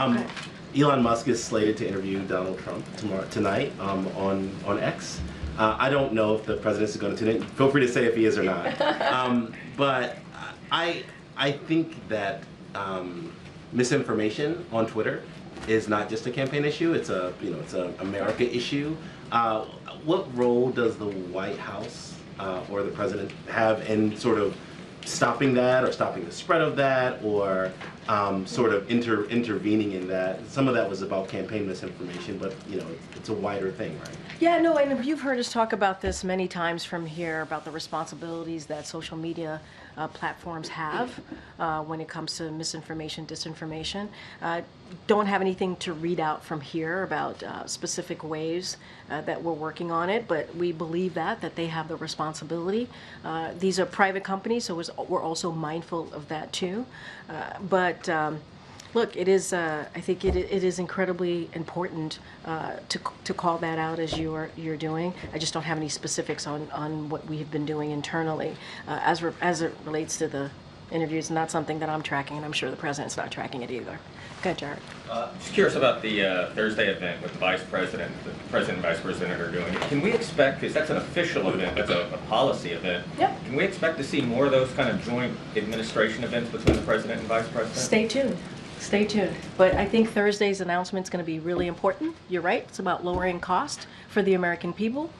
Okay. Elon Musk is slated to interview Donald Trump tonight on X. I don't know if the president is going to. Feel free to say if he is or not. But I think that misinformation on Twitter is not just a campaign issue. It's a America issue. What role does the White House or the president have in sort of stopping that, or stopping the spread of that, or sort of intervening in that? Some of that was about campaign misinformation, but it's a wider thing, right? Yeah, no, and you've heard us talk about this many times from here, about the responsibilities that social media platforms have when it comes to misinformation, disinformation. Don't have anything to read out from here about specific ways that we're working on it, but we believe that they have the responsibility. These are private companies, so we're also mindful of that too. But look, it is. I think it is incredibly important to call that out as you're doing. I just don't have any specifics on what we have been doing internally as it relates to the interviews. Not something that I'm tracking, and I'm sure the president's not tracking it either. Go ahead, Jared. Just curious about the Thursday event with the president and vice president are doing. Can we expect, because that's an official event, that's a policy event, Yep. Can we expect to see more of those kind of joint administration events between the president and vice president? Stay tuned. Stay tuned. But I think Thursday's announcement is going to be really important. You're right. It's about lowering cost for the American people.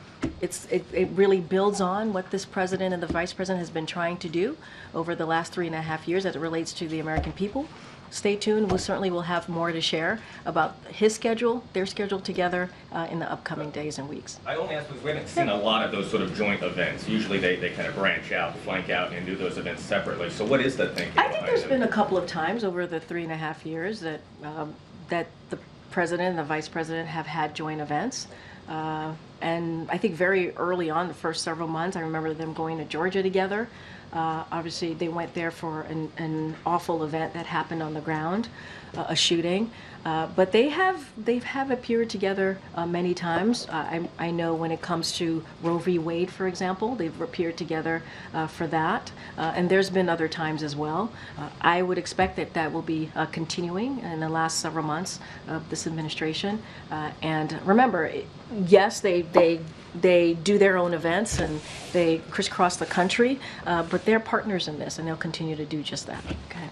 It really builds on what this president and the vice president has been trying to do over the last 3.5 years as it relates to the American people. Stay tuned. We certainly will have more to share about his schedule, their schedule together in the upcoming days and weeks. I only ask because we haven't seen a lot of those sort of joint events. Usually they kind of branch out, flank out, and do those events separately. So what is the thinking? I think there's been a couple of times over the 3.5 years that the president and the vice president have had joint events. And I think very early on, the first several months, I remember them going to Georgia together. Obviously, they went there for an awful event that happened on the ground, a shooting. But they've appeared together many times. I know when it comes to Roe v. Wade, for example, they've appeared together for that. And there's been other times as well. I would expect that will be continuing in the last several months of this administration. And remember, yes, they do their own events and they crisscross the country, but they're partners in this, and they'll continue to do just that. Okay.